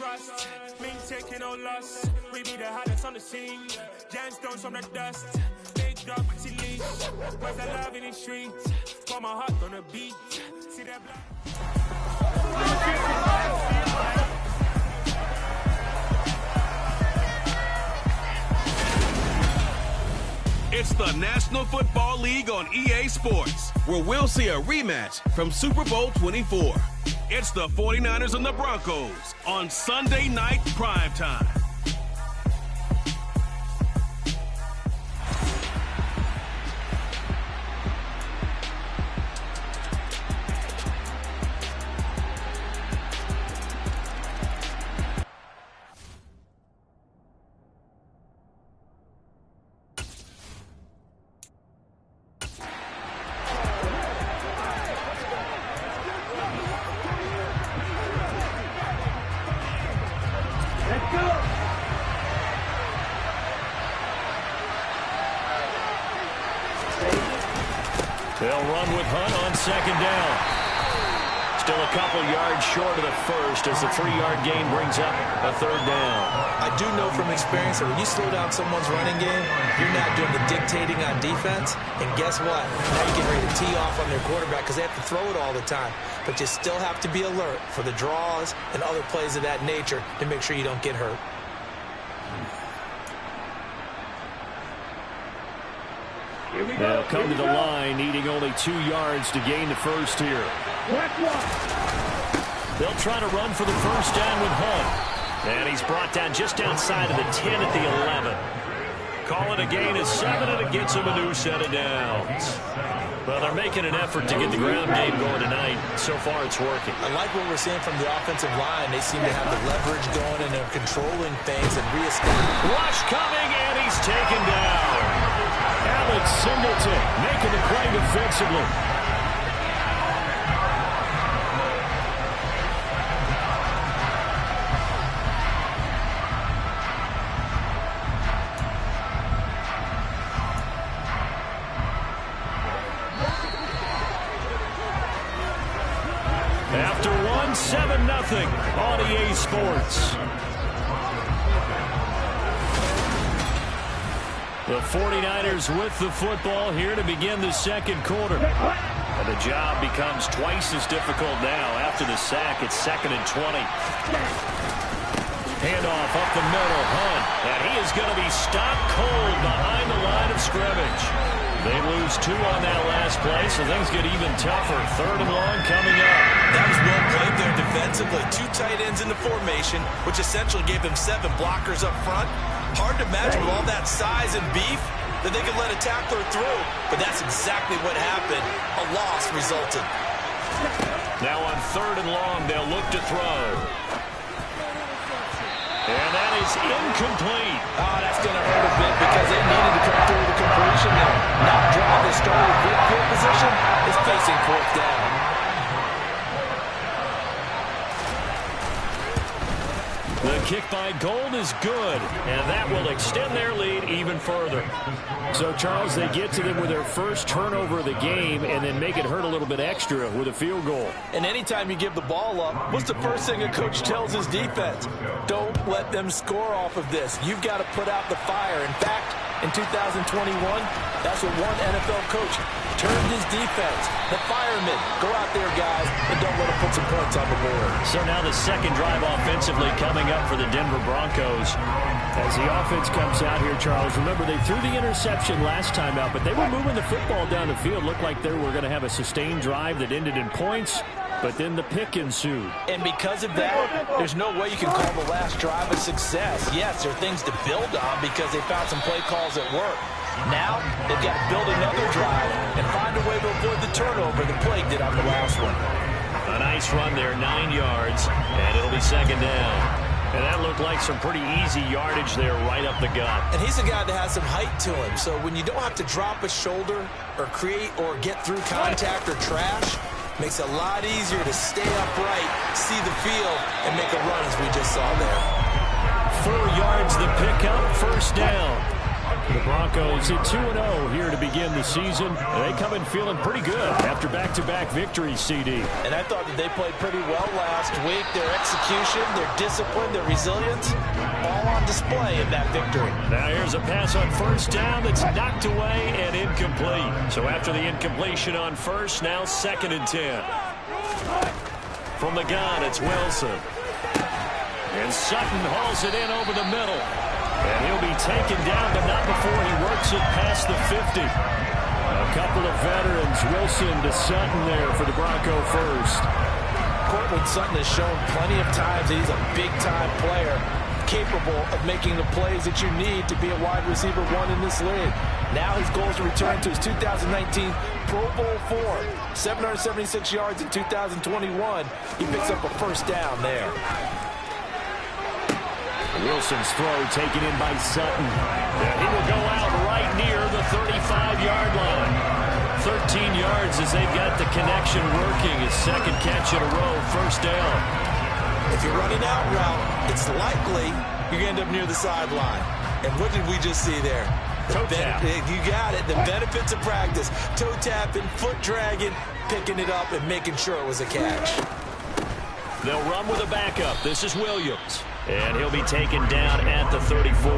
trust. Me taking no loss. We be the hottest on the scene. Gemstones from the dust. Big dog, pretty leash. Where's the love in the streets? For my heart on the beat. See that blood? It's the National Football League on EA Sports, where we'll see a rematch from Super Bowl 24. It's the 49ers and the Broncos on Sunday night primetime. They'll run with Hunt on second down. Still a couple yards short of the first as the 3-yard gain brings up a third down. I do know from experience that when you slow down someone's running game, you're not doing the dictating on defense. And guess what? Now you get ready to tee off on their quarterback because they have to throw it all the time. But you still have to be alert for the draws and other plays of that nature to make sure you don't get hurt. They'll come to the line, needing only 2 yards to gain the first here. They'll try to run for the first down with Hunt. And he's brought down just outside of the 10 at the 11. Call it a gain of 7, and it gets him a new set of downs. Well, they're making an effort to get the ground game going tonight. So far, it's working. I like what we're seeing from the offensive line. They seem to have the leverage going, and they're controlling things and re-establishing. Rush coming, and he's taken down. Alex Singleton making the play defensively. After 7-0 on EA Sports. The 49ers with the football here to begin the second quarter. And the job becomes twice as difficult now after the sack. It's 2nd and 20. Handoff up the middle, Hunt. And he is going to be stopped cold behind the line of scrimmage. They lose 2 on that last play, so things get even tougher. 3rd and long coming up. That was well played there defensively. 2 tight ends in the formation, which essentially gave them 7 blockers up front. Hard to imagine with all that size and beef that they could let a tackler through, but that's exactly what happened. A loss resulted. Now on 3rd and long, they'll look to throw. And that is incomplete. Oh, that's going to hurt a bit because they needed to come through the completion there. Not draw the starting good field position is facing 4th down. The kick by Gold is good, and that will extend their lead even further. So, Charles, they get to them with their first turnover of the game and then make it hurt a little bit extra with a field goal. And anytime you give the ball up, what's the first thing a coach tells his defense? Don't let them score off of this. You've got to put out the fire. In fact, in 2021, that's what one NFL coach turned his defense. The firemen, go out there, guys, and don't let them put some points on the board. So now the second drive offensively coming up for the Denver Broncos. As the offense comes out here, Charles, remember they threw the interception last time out, but they were moving the football down the field. Looked like they were going to have a sustained drive that ended in points, but then the pick ensued. And because of that, there's no way you can call the last drive a success. Yes, there are things to build on because they found some play calls that work. Now, they've got to build another drive and find a way to avoid the turnover the play did on the last one. A nice run there, 9 yards, and it'll be 2nd down. And that looked like some pretty easy yardage there right up the gut. And he's a guy that has some height to him, so when you don't have to drop a shoulder or create or get through contact or trash, makes it a lot easier to stay upright, see the field, and make a run as we just saw there. 4 yards the pickup, 1st down. The Broncos at 2-0 here to begin the season. They come in feeling pretty good after back-to-back victories, CD. And I thought that they played pretty well last week. Their execution, their discipline, their resilience, all on display in that victory. Now here's a pass on first down that's knocked away and incomplete. So after the incompletion on first, now 2nd and 10. From the gun, it's Wilson. And Sutton hauls it in over the middle. And he'll be taken down, but not before he works it past the 50. A couple of veterans, Wilson to Sutton there for the Bronco first. Cortland Sutton has shown plenty of times that he's a big-time player, capable of making the plays that you need to be a wide receiver one in this league. Now his goal is to return to his 2019 Pro Bowl form. 776 yards in 2021. He picks up a first down there. Wilson's throw taken in by Sutton. And he will go out right near the 35-yard line. 13 yards as they've got the connection working. His second catch in a row, first down. If you're running out route, it's likely you're going to end up near the sideline. And what did we just see there? Toe tap. You got it. The benefits of practice. Toe tapping, foot dragging, picking it up, and making sure it was a catch. They'll run with a backup. This is Williams. And he'll be taken down at the 34.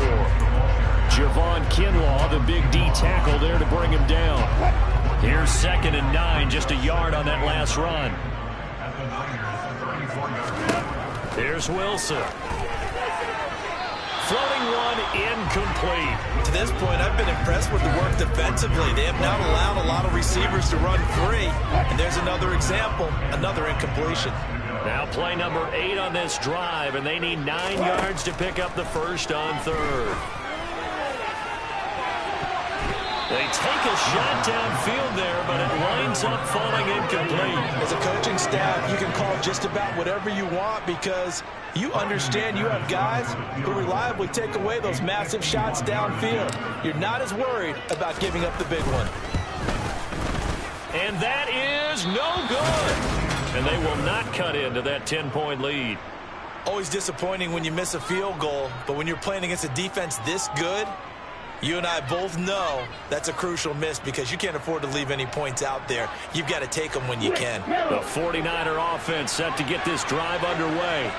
Javon Kinlaw, the big D tackle there to bring him down. Here's 2nd and 9, just a yard on that last run. Here's Wilson. Floating one, incomplete. To this point, I've been impressed with the work defensively. They have not allowed a lot of receivers to run free. And there's another example, another incompletion. Now play number 8 on this drive, and they need 9 yards to pick up the first on 3rd. They take a shot downfield there, but it winds up falling incomplete. As a coaching staff, you can call just about whatever you want because you understand you have guys who reliably take away those massive shots downfield. You're not as worried about giving up the big one. And that is no good. And they will not cut into that 10-point lead. Always disappointing when you miss a field goal, but when you're playing against a defense this good, you and I both know that's a crucial miss because you can't afford to leave any points out there. You've got to take them when you can. The 49er offense set to get this drive underway.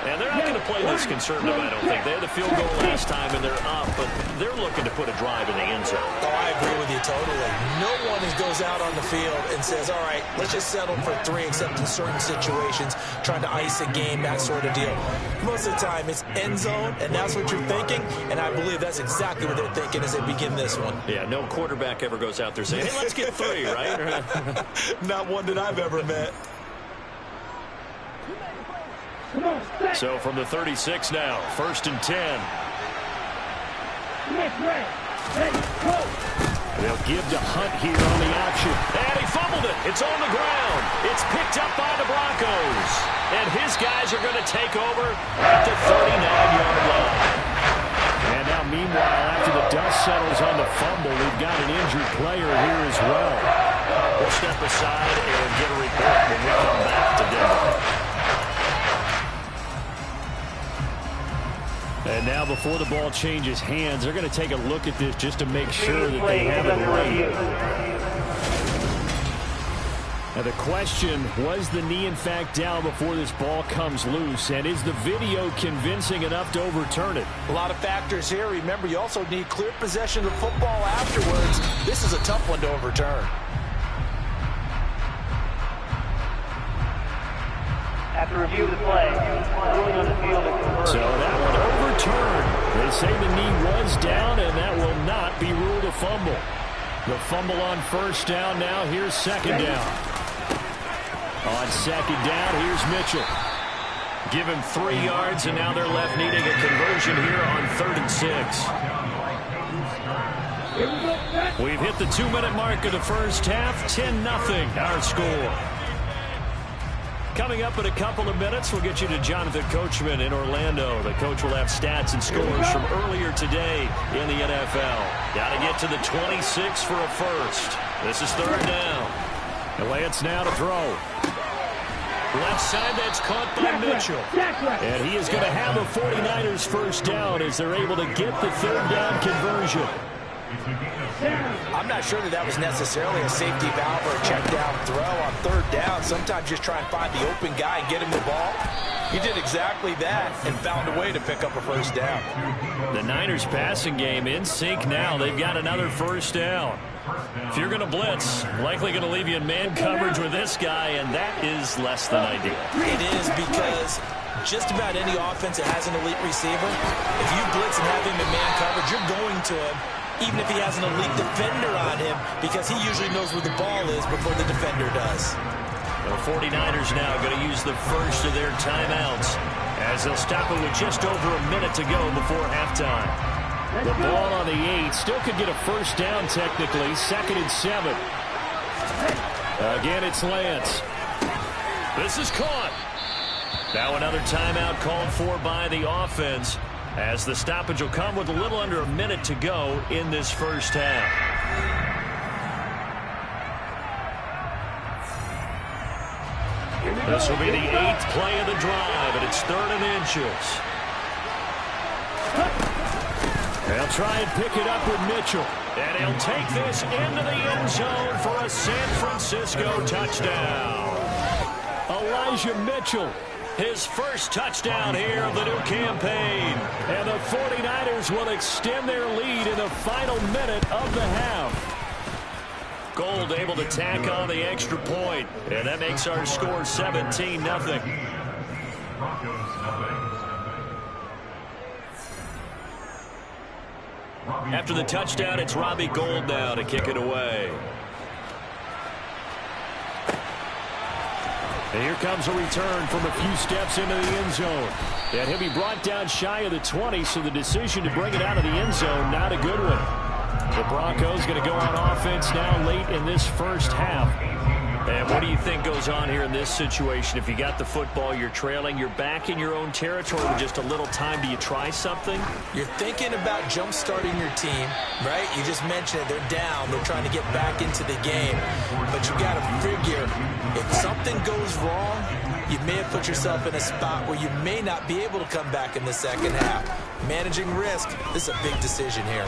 And they're not going to play this conservative, I don't think. They had the field goal last time, and they're up, but they're looking to put a drive in the end zone. Oh, I agree with you totally. No one goes out on the field and says, all right, let's just settle for 3, except in certain situations, trying to ice a game, that sort of deal. Most of the time, it's end zone, and that's what you're thinking, and I believe that's exactly what they're thinking as they begin this one. Yeah, no quarterback ever goes out there saying, hey, let's get 3, right? Not one that I've ever met. So from the 36 now, 1st and 10. They'll give to Hunt here on the option. And he fumbled it. It's on the ground. It's picked up by the Broncos. And his guys are going to take over at the 39-yard line. And now, meanwhile, after the dust settles on the fumble, we've got an injured player here as well. We'll step aside and get a report when we come back to Denver. And now before the ball changes hands, they're going to take a look at this just to make sure that they have it right. Now the question, was the knee in fact down before this ball comes loose? And is the video convincing enough to overturn it? A lot of factors here. Remember, you also need clear possession of the football afterwards. This is a tough one to overturn. After review of the play, ruling on the field and conversion. So that one overturned. They say the knee was down, and that will not be ruled a fumble. The fumble on first down now. Here's 2nd down. On 2nd down, here's Mitchell. Give him 3 yards, and now they're left needing a conversion here on 3rd and 6. We've hit the 2-minute mark of the first half. 10-0 our score. Coming up in a couple of minutes, we'll get you to Jonathan Coachman in Orlando. The coach will have stats and scores from earlier today in the NFL. Got to get to the 26 for a first. This is 3rd down. Lance now to throw. Left side, that's caught by Mitchell. And he is going to have a 49ers first down as they're able to get the 3rd down conversion. I'm not sure that was necessarily a safety valve or a check down throw on third down. Sometimes just try and find the open guy and get him the ball. He did exactly that and found a way to pick up a first down. The Niners passing game in sync now. They've got another first down. If you're going to blitz, likely going to leave you in man coverage with this guy, and that is less than ideal. It is, because just about any offense that has an elite receiver, if you blitz and have him in man coverage, you're going to him, even if he has an elite defender on him, because he usually knows where the ball is before the defender does. The 49ers now going to use the first of their timeouts as they'll stop it with just over a minute to go before halftime. The ball on the 8 still could get a first down technically. 2nd and 7. Again, it's Lance. This is caught. Now another timeout called for by the offense as the stoppage will come with a little under a minute to go in this first half. This will be the 8th play of the drive, and it's 3rd and inches. They'll try and pick it up with Mitchell. And he'll take this into the end zone for a San Francisco touchdown. Elijah Mitchell, his first touchdown here of the new campaign. And the 49ers will extend their lead in the final minute of the half. Gold able to tack on the extra point, and that makes our score 17-0. After the touchdown, it's Robbie Gould now to kick it away. And here comes a return from a few steps into the end zone. And he'll be brought down shy of the 20, so the decision to bring it out of the end zone, not a good one. The Broncos going to go on offense now late in this first half. And what do you think goes on here in this situation? If you got the football, you're trailing, you're back in your own territory with just a little time. Do you try something? You're thinking about jump-starting your team, right? You just mentioned it. They're down. They're trying to get back into the game. But you got to figure, if something goes wrong, you may have put yourself in a spot where you may not be able to come back in the second half. Managing risk, this is a big decision here.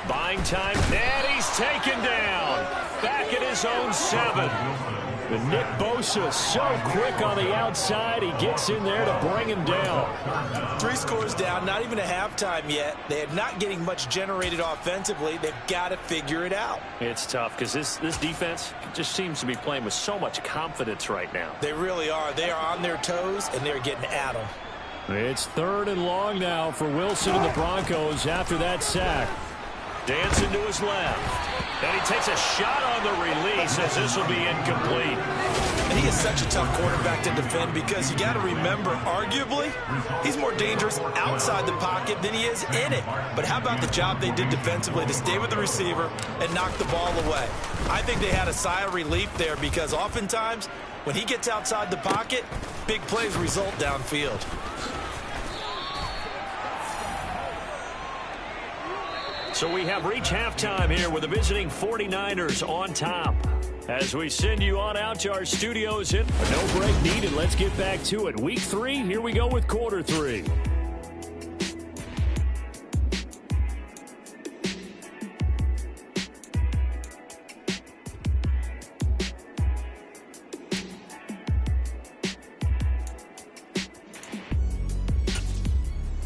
Buying time, and he's taken down. Back at his own 7. But Nick Bosa so quick on the outside, he gets in there to bring him down. 3 scores down, not even a halftime yet. They are not getting much generated offensively. They've got to figure it out. It's tough because this defense just seems to be playing with so much confidence right now. They really are. They are on their toes, and they're getting at them. It's 3rd and long now for Wilson and the Broncos after that sack. Dancing to his left. And he takes a shot on the release as this will be incomplete. And he is such a tough quarterback to defend because you got to remember, arguably, he's more dangerous outside the pocket than he is in it. But how about the job they did defensively to stay with the receiver and knock the ball away? I think they had a sigh of relief there because oftentimes when he gets outside the pocket, big plays result downfield. So we have reached halftime here with the visiting 49ers on top. As we send you on out to our studios, a no break needed. Let's get back to it. Week 3, here we go with quarter 3.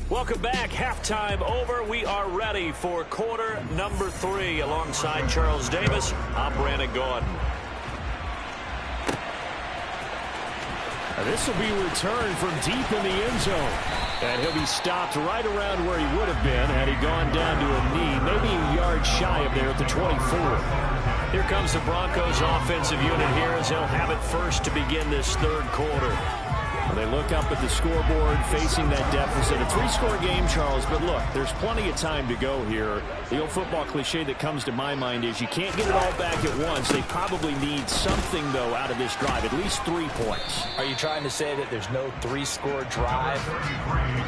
Welcome back. Halftime over. We are ready for quarter number 3. Alongside Charles Davis, I'm Brandon Gordon. This will be returned from deep in the end zone. And he'll be stopped right around where he would have been had he gone down to a knee, maybe a yard shy of there at the 24. Here comes the Broncos offensive unit here as they'll have it first to begin this 3rd quarter. They look up at the scoreboard facing that deficit. A 3-score game, Charles, but look, there's plenty of time to go here. The old football cliche that comes to my mind is you can't get it all back at once. They probably need something, though, out of this drive, at least 3 points. Are you trying to say that there's no 3-score drive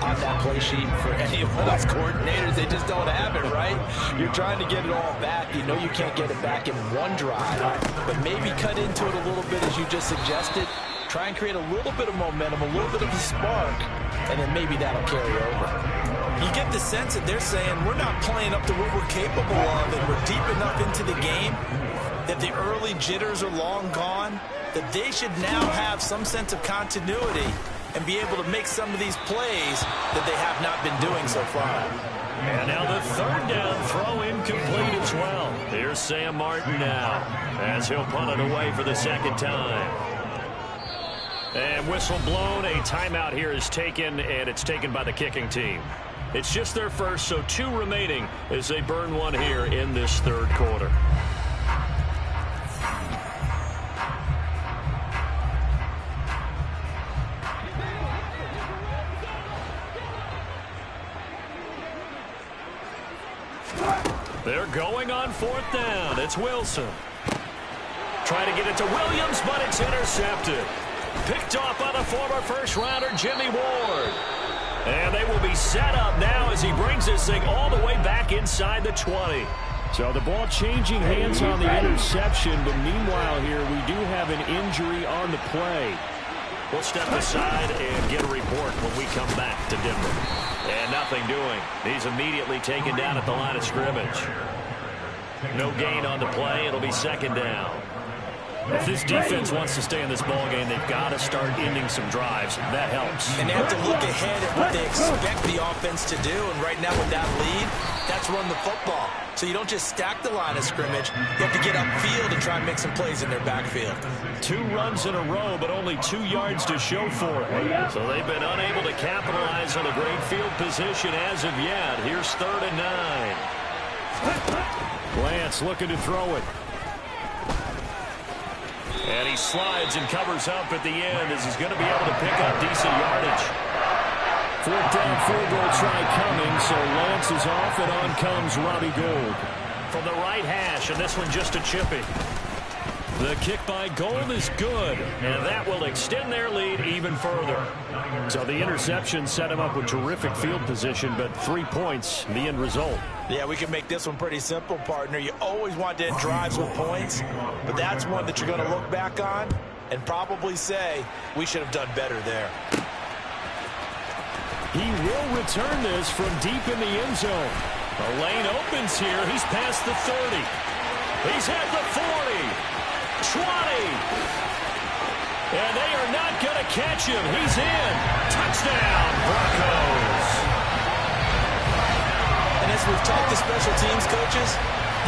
on that play sheet for any of those coordinators? They just don't have it, right? You're trying to get it all back. You know you can't get it back in one drive, but maybe cut into it a little bit as you just suggested. Try and create a little bit of momentum, a little bit of a spark and then maybe that'll carry over. You get the sense that they're saying we're not playing up to what we're capable of, and we're deep enough into the game that the early jitters are long gone, that they should now have some sense of continuity and be able to make some of these plays that they have not been doing so far. And now the third down throw incomplete as well. Here's Sam Martin now as he'll punt it away for the second time. And whistle blown. A timeout here is taken, and it's taken by the kicking team. It's just their first, so 2 remaining as they burn one here in this third quarter. They're going on 4th down. It's Wilson. Trying to get it to Williams, but it's intercepted. Picked off by the former first-rounder Jimmy Ward. And they will be set up now as he brings this thing all the way back inside the 20. So the ball changing hands on the interception, but meanwhile here we do have an injury on the play. We'll step aside and get a report when we come back to Denver. And nothing doing. He's immediately taken down at the line of scrimmage. No gain on the play. It'll be second down. If this defense wants to stay in this ballgame, they've got to start ending some drives. That helps. And they have to look ahead at what they expect the offense to do. And right now with that lead, that's run the football. So you don't just stack the line of scrimmage. You have to get upfield and try and make some plays in their backfield. 2 runs in a row, but only 2 yards to show for it. So they've been unable to capitalize on a great field position as of yet. Here's 3rd and 9. Lance looking to throw it. And he slides and covers up at the end as he's going to be able to pick up decent yardage. 4th down, 4-goal try coming, so Lance is off, and on comes Robbie Gould. From the right hash, and this one just a chippy. The kick by Gould is good, and that will extend their lead even further. So the interception set him up with terrific field position, but 3 points, the end result. Yeah, we can make this one pretty simple, partner. You always want to end drives with points, but that's one that you're going to look back on and probably say, we should have done better there. He will return this from deep in the end zone. The lane opens here. He's past the 30. He's at the 40. 20. And they are not going to catch him. He's in. Touchdown, Broncos. And as we've talked to special teams coaches,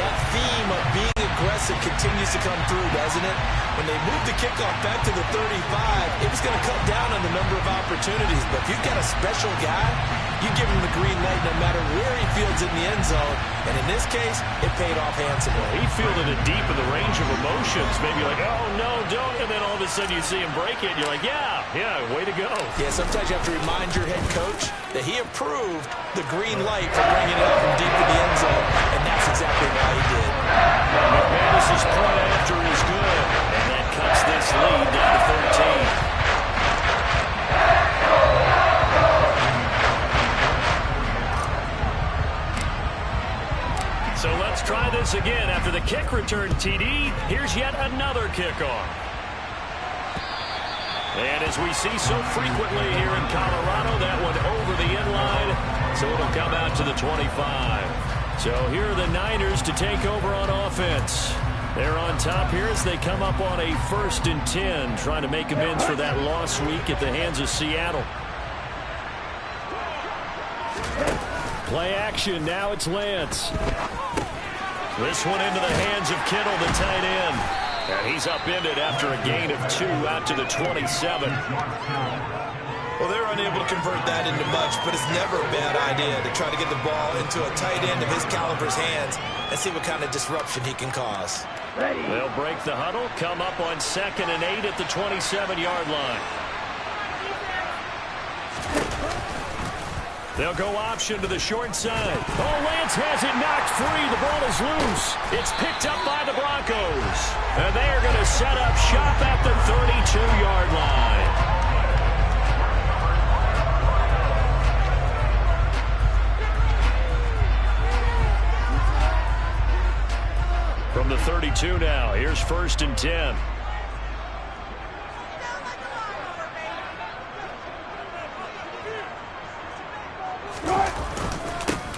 that theme of being aggressive continues to come through, doesn't it? When they moved the kickoff back to the 35, it was going to cut down on the number of opportunities. But if you've got a special guy, you give him the green light no matter where he fields in the end zone. And in this case, it paid off handsomely. He fielded it deep in the range of emotions. Maybe like, oh, no, don't. And then all of a sudden you see him break it. And you're like, yeah, way to go. Yeah, sometimes you have to remind your head coach that he approved the green light for bringing it out from deep in the end zone. And that's exactly why he did. McManus's point after is good. And that cuts this lead down to 13. So let's try this again. After the kick return TD, here's yet another kickoff. And as we see so frequently here in Colorado, that one over the end line, so it'll come out to the 25. So here are the Niners to take over on offense. They're on top here as they come up on a 1st and 10, trying to make amends for that loss week at the hands of Seattle. Play action, now it's Lance. This one into the hands of Kittle, the tight end. And he's upended after a gain of 2 out to the 27. Well, they're unable to convert that into much, but it's never a bad idea to try to get the ball into a tight end of his caliber's hands and see what kind of disruption he can cause. They'll break the huddle, come up on 2nd and 8 at the 27-yard line. They'll go option to the short side. Oh, Lance has it knocked free. The ball is loose. It's picked up by the Broncos. And they are going to set up shop at the 32-yard line. From the 32 now, here's 1st and 10.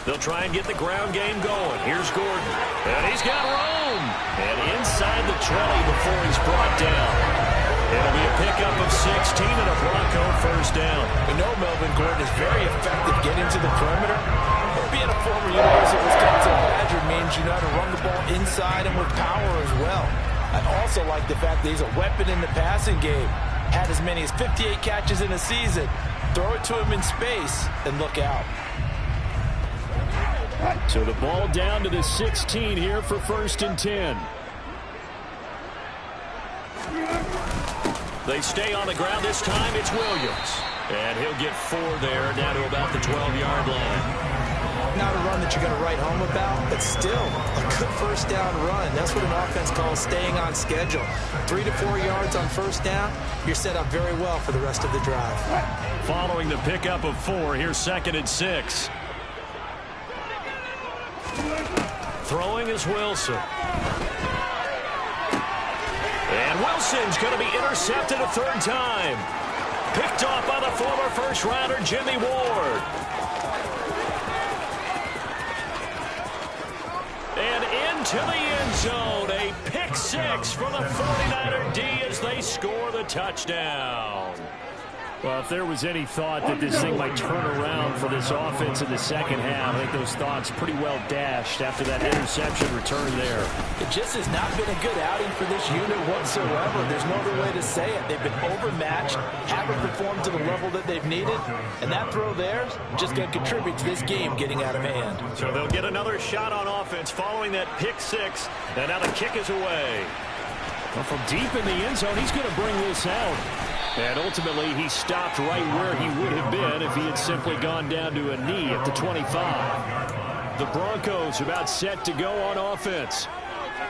They'll try and get the ground game going. Here's Gordon. And he's got room. And inside the 20 before he's brought down. It'll be a pickup of 16 and a Bronco first down. We know Melvin Gordon is very effective getting to the perimeter. But being a former University of Wisconsin Badger means you know how to run the ball inside and with power as well. I also like the fact that he's a weapon in the passing game. Had as many as 58 catches in a season. Throw it to him in space and look out. So the ball down to the 16 here for 1st and 10. They stay on the ground. This time it's Williams. And he'll get 4 there, down to about the 12-yard line. Not a run that you're going to write home about, but still a good first down run. That's what an offense calls staying on schedule. 3 to 4 yards on first down, you're set up very well for the rest of the drive. Following the pickup of 4, here's 2nd and 6. Throwing is Wilson. And Wilson's going to be intercepted a 3rd time. Picked off by the former first-rounder Jimmy Ward. And into the end zone, a pick 6 for the 49er D as they score the touchdown. Well, if there was any thought that this thing might turn around for this offense in the second half, I think those thoughts pretty well dashed after that interception return there. It just has not been a good outing for this unit whatsoever. There's no other way to say it. They've been overmatched, haven't performed to the level that they've needed, and that throw there is just going to contribute to this game getting out of hand. So they'll get another shot on offense following that pick 6, and now the kick is away. Well, from deep in the end zone, he's going to bring this out. And ultimately, he stopped right where he would have been if he had simply gone down to a knee at the 25. The Broncos about set to go on offense.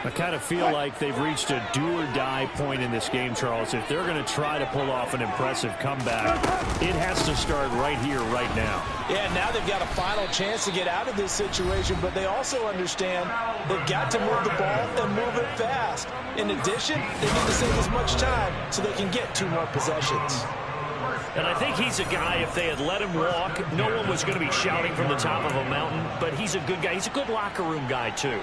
I kind of feel like they've reached a do-or-die point in this game, Charles. If they're going to try to pull off an impressive comeback, it has to start right here, right now. Yeah, now they've got a final chance to get out of this situation, but they also understand they've got to move the ball and move it fast. In addition, they need to save as much time so they can get 2 more possessions. And I think he's a guy, if they had let him walk, no one was going to be shouting from the top of a mountain, but he's a good guy. He's a good locker room guy, too.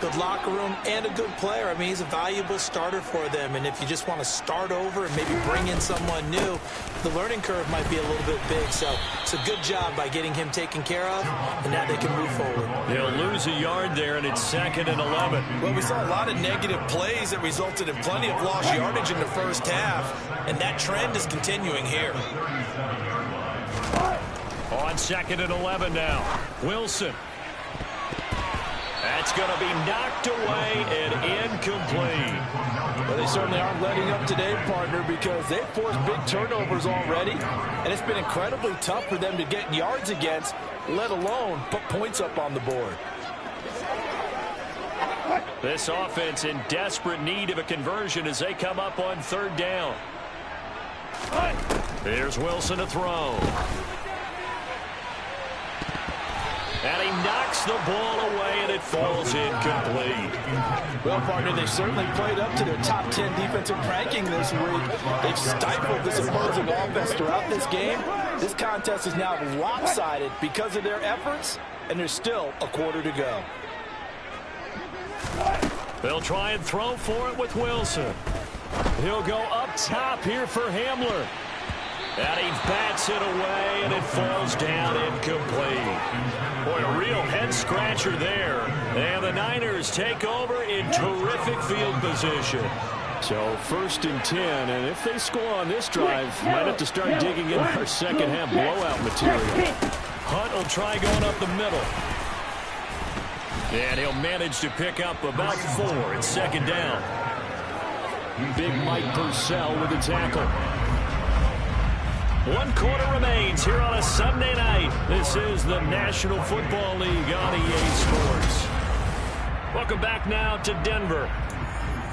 Good locker room and a good player. I mean, he's a valuable starter for them, and if you just want to start over and maybe bring in someone new, the learning curve might be a little bit big. So it's a good job by getting him taken care of, and now they can move forward. They'll lose a yard there, and it's 2nd and 11. Well, we saw a lot of negative plays that resulted in plenty of lost yardage in the first half, and that trend is continuing here. On 2nd and 11 now. Wilson. That's going to be knocked away and incomplete. Well, they certainly aren't letting up today, partner, because they've forced big turnovers already, and it's been incredibly tough for them to get yards against, let alone put points up on the board. This offense in desperate need of a conversion as they come up on 3rd down. Here's Wilson to throw. And he knocks the ball away, and it falls incomplete. Well, partner, they certainly played up to their top 10 defensive ranking this week. They've stifled this opposing offense throughout this game. This contest is now lopsided because of their efforts, and there's still a quarter to go. They'll try and throw for it with Wilson. He'll go up top here for Hamler. And he bats it away, and it falls down incomplete. Boy, a real head-scratcher there. And the Niners take over in terrific field position. So 1st and 10, and if they score on this drive, might have to start digging in our second-half blowout material. Hunt will try going up the middle. And he'll manage to pick up about 4. It's 2nd down. Big Mike Purcell with a tackle. 1 quarter remains here on a Sunday night. This is the National Football League on EA Sports. Welcome back now to Denver.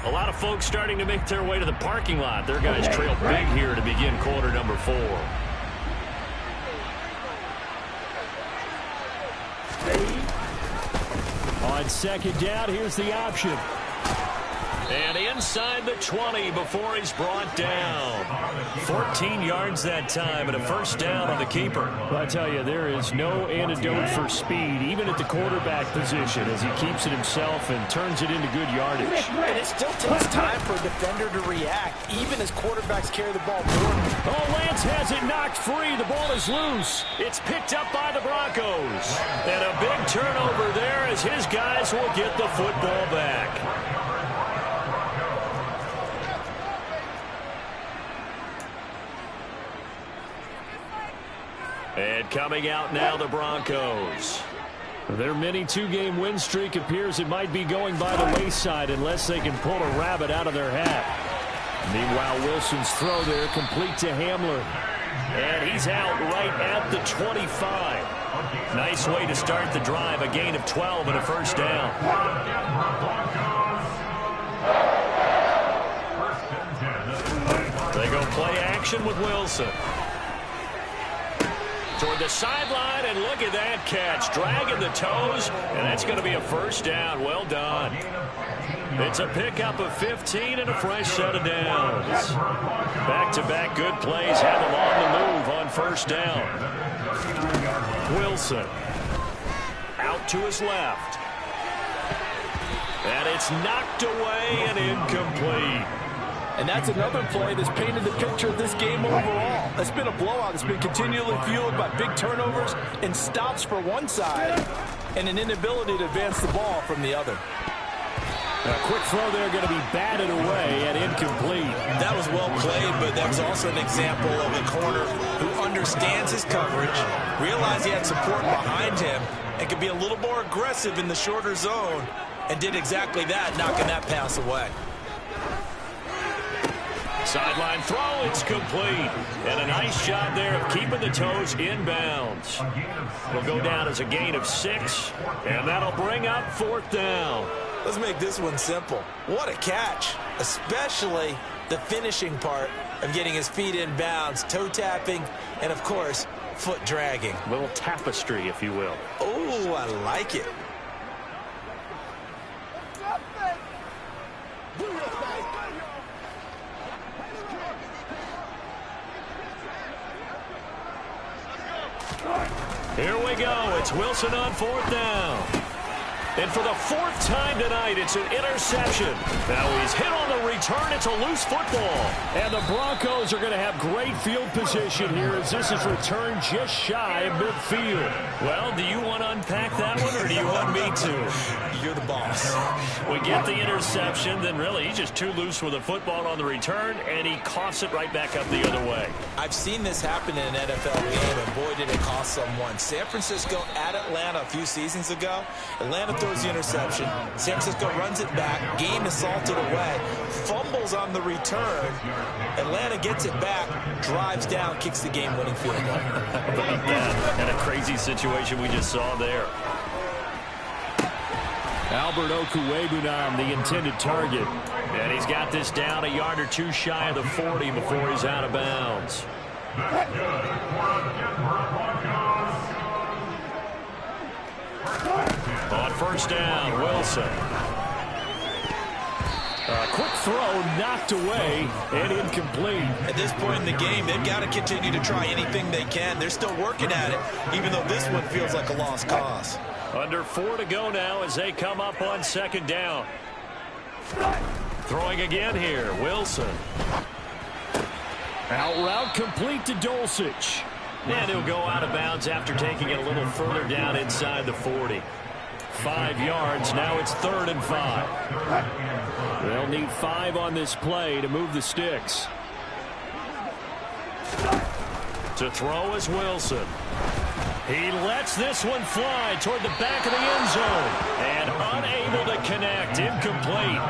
A lot of folks starting to make their way to the parking lot. Their guys trail big here to begin quarter number 4. On 2nd down, here's the option. And inside the 20 before he's brought down. 14 yards that time and a first down on the keeper. Well, I tell you, there is no antidote for speed, even at the quarterback position, as he keeps it himself and turns it into good yardage. And it still takes time for a defender to react, even as quarterbacks carry the ball forward. Oh, Lance has it knocked free. The ball is loose. It's picked up by the Broncos. And a big turnover there as his guys will get the football back. And coming out now, the Broncos. Their mini two-game win streak appears it might be going by the wayside unless they can pull a rabbit out of their hat. Meanwhile, Wilson's throw there complete to Hamler. And he's out right at the 25. Nice way to start the drive, a gain of 12 and a first down. They go play action with Wilson. Toward the sideline, and look at that catch. Dragging the toes, and that's going to be a first down. Well done. It's a pickup of 15 and a fresh set of downs. Back-to-back good plays have them on the move on first down. Wilson out to his left. And it's knocked away and incomplete. And that's another play that's painted the picture of this game overall. It's been a blowout. It's been continually fueled by big turnovers and stops for one side and an inability to advance the ball from the other. A quick throw there going to be batted away and incomplete. That was well played, but that was also an example of a corner who understands his coverage, realized he had support behind him, and could be a little more aggressive in the shorter zone, and did exactly that, knocking that pass away. Sideline throw, it's complete. And a nice job there of keeping the toes in bounds. Will go down as a gain of 6, and that'll bring up fourth down. Let's make this one simple. What a catch, especially the finishing part of getting his feet in bounds, toe tapping, and of course, foot dragging. A little tapestry, if you will. Oh, I like it. Here we go. It's Wilson on fourth down. And for the fourth time tonight, it's an interception. Now he's hit on the return. It's a loose football. And the Broncos are going to have great field position here as this is returned just shy of midfield. Well, do you want to unpack that one or do you want me to? You're the boss. We get the interception, then really he's just too loose with the football on the return, and he coughs it right back up the other way. I've seen this happen in an NFL game, and boy, did it cost someone. San Francisco at Atlanta a few seasons ago. Atlanta throws the interception. San Francisco runs it back. Game is salted away. Fumbles on the return. Atlanta gets it back, drives down, kicks the game-winning field goal. And a crazy situation we just saw there. Albert Okwuegbunam, the intended target. And he's got this down a yard or two shy of the 40 before he's out of bounds. On first down, Wilson. A quick throw knocked away and incomplete. At this point in the game, they've got to continue to try anything they can. They're still working at it, even though this one feels like a lost cause. Under 4 to go now as they come up on second down. Throwing again here, Wilson. Out route complete to Dulcich. And he'll go out of bounds after taking it a little further down inside the 40. 5 yards, now it's 3rd and 5. They'll need 5 on this play to move the sticks. To throw is Wilson. He lets this one fly toward the back of the end zone. And unable to connect. Incomplete.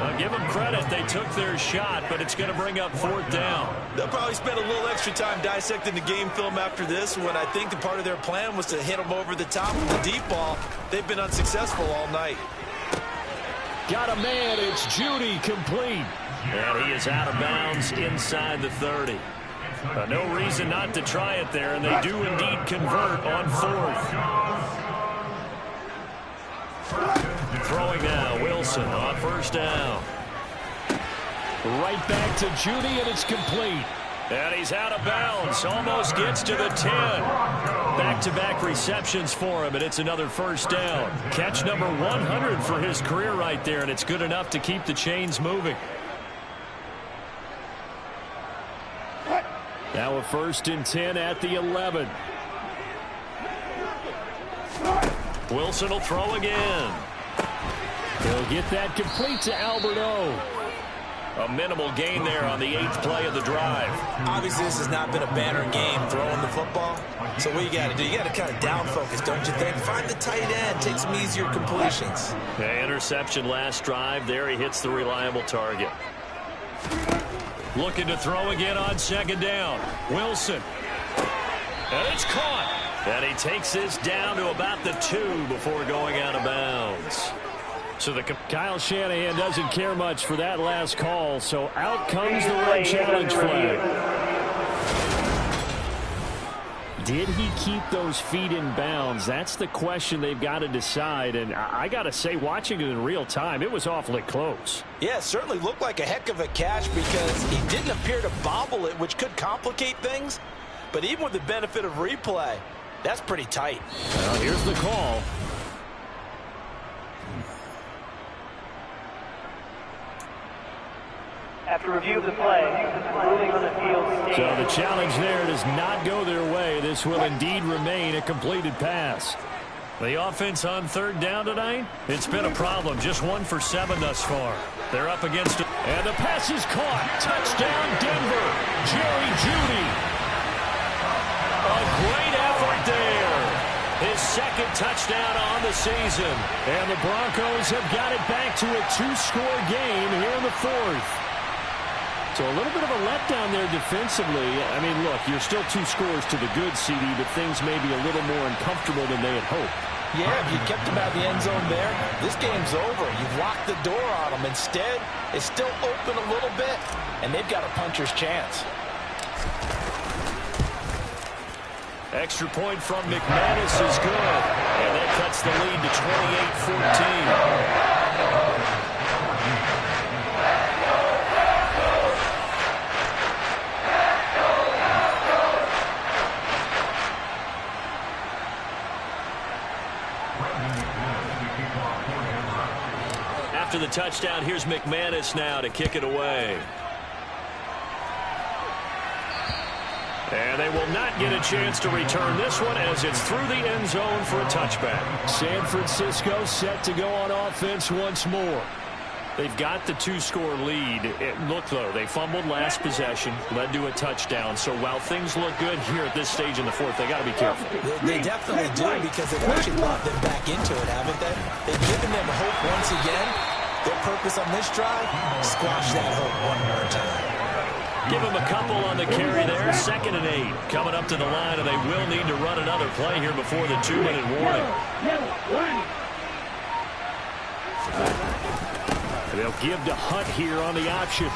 I'll give them credit. They took their shot, but it's going to bring up 4th down. They'll probably spend a little extra time dissecting the game film after this when I think the part of their plan was to hit them over the top of the deep ball. They've been unsuccessful all night. Got a man. It's Judy complete. And he is out of bounds inside the 30. No reason not to try it there, and they do indeed convert on 4th. Throwing now, Wilson on first down. Right back to Judy, and it's complete. And he's out of bounds. Almost gets to the 10. Back-to-back receptions for him, and it's another first down. Catch number 100 for his career right there, and it's good enough to keep the chains moving. Now a 1st and 10 at the 11. Wilson will throw again. He'll get that complete to Alberto. A minimal gain there on the 8th play of the drive. Obviously, this has not been a banner game throwing the football. So what you got to do, you got to kind of down focus, don't you think? Find the tight end, take some easier completions. The interception last drive. There he hits the reliable target. Looking to throw again on 2nd down. Wilson. And it's caught. And he takes this down to about the 2 before going out of bounds. So Kyle Shanahan doesn't care much for that last call, so out comes the red challenge flag. Did he keep those feet in bounds? That's the question they've got to decide, and I got to say, watching it in real time, it was awfully close. Yeah, it certainly looked like a heck of a catch because he didn't appear to bobble it, which could complicate things. But even with the benefit of replay, that's pretty tight. Well, here's the call. After review of the play, ruling on the field stands. So the challenge there does not go their way. This will indeed remain a completed pass. The offense on 3rd down tonight, it's been a problem. Just 1 for 7 thus far. They're up against it. And the pass is caught. Touchdown, Denver. Jerry Jeudy. A great effort there. His 2nd touchdown on the season. And the Broncos have got it back to a 2-score game here in the 4th. So a little bit of a letdown there defensively. I mean, look, you're still 2 scores to the good, CD, but things may be a little more uncomfortable than they had hoped. Yeah, if you kept them out of the end zone there, this game's over. You've locked the door on them. Instead, it's still open a little bit, and they've got a puncher's chance. Extra point from McManus is good. And that cuts the lead to 28-14. After the touchdown, here's McManus now to kick it away. And they will not get a chance to return this one as it's through the end zone for a touchback. San Francisco set to go on offense once more. They've got the 2-score lead. Look, though, they fumbled last possession, led to a touchdown. So while things look good here at this stage in the 4th, they got to be careful. They definitely do because they've actually brought them back into it, haven't they? They've given them hope once again. Their purpose on this drive, squash that hope one more time. Give him a couple on the carry there. 2nd and 8. Coming up to the line, and they will need to run another play here before the 2-minute warning. They'll give to Hunt here on the option.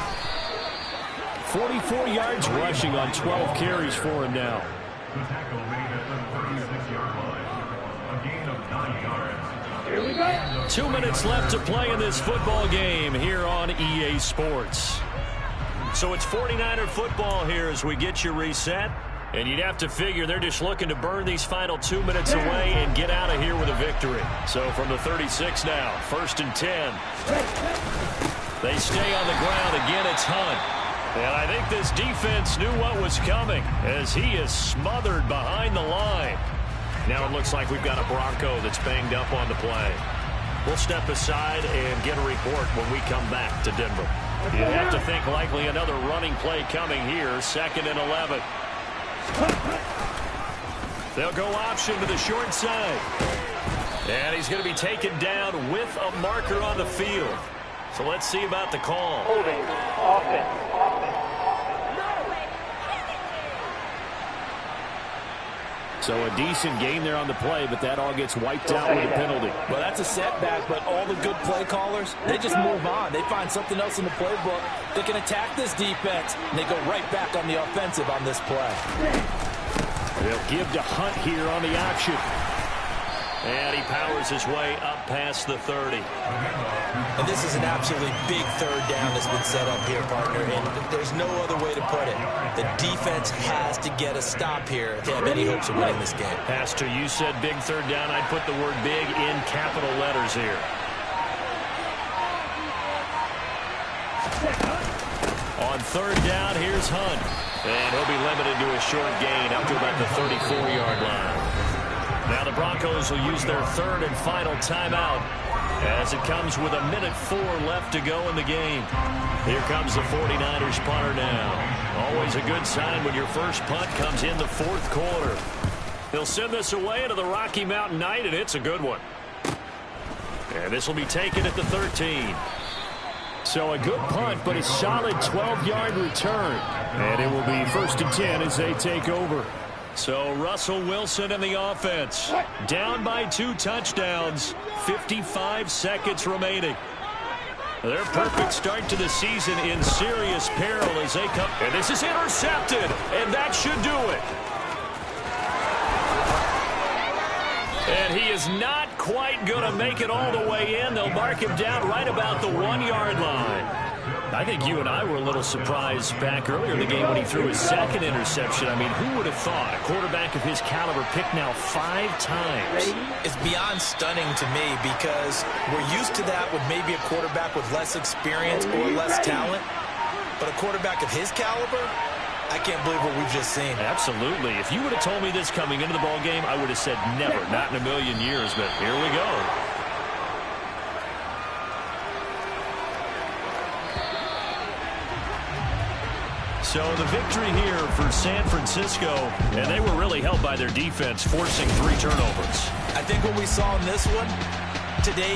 44 yards rushing on 12 carries for him now. 2 minutes left to play in this football game here on EA Sports. So it's 49er football here as we get you reset. And you'd have to figure they're just looking to burn these final 2 minutes away and get out of here with a victory. So from the 36 now, 1st and 10. They stay on the ground. Again, it's Hunt. And I think this defense knew what was coming as he is smothered behind the line. Now it looks like we've got a Bronco that's banged up on the play. We'll step aside and get a report when we come back to Denver. You have to think likely another running play coming here. 2nd and 11. They'll go option to the short side. And he's going to be taken down with a marker on the field. So let's see about the call. Holding. Offense. So a decent game there on the play, but that all gets wiped out with a penalty. Well, that's a setback, but all the good play callers, they just move on. They find something else in the playbook. They can attack this defense, and they go right back on the offensive on this play. They'll give to Hunt here on the option. And he powers his way up past the 30. And this is an absolutely big third down that's been set up here, partner, and there's no other way to put it. The defense has to get a stop here to have any hopes of winning this game. Pastor, you said big third down. I'd put the word big in capital letters here. On third down, here's Hunt. And he'll be limited to a short gain up to about the 34-yard line. Now the Broncos will use their third and final timeout as it comes with 1:04 left to go in the game. Here comes the 49ers punter now. Always a good sign when your first punt comes in the fourth quarter. They'll send this away into the Rocky Mountain night, and it's a good one. And this will be taken at the 13. So a good punt, but a solid 12-yard return. And it will be 1st and 10 as they take over. So Russell Wilson and the offense down by 2 touchdowns, 55 seconds remaining. Their perfect start to the season in serious peril as they come. And this is intercepted, and that should do it. And he is not quite going to make it all the way in. They'll mark him down right about the 1-yard line. I think you and I were a little surprised back earlier in the game when he threw his second interception. I mean, who would have thought a quarterback of his caliber picked now 5 times? It's beyond stunning to me because we're used to that with maybe a quarterback with less experience or less talent. But a quarterback of his caliber, I can't believe what we've just seen. Absolutely. If you would have told me this coming into the ball game, I would have said never, not in a million years. But here we go. So the victory here for San Francisco, and they were really helped by their defense, forcing 3 turnovers. I think what we saw in this one today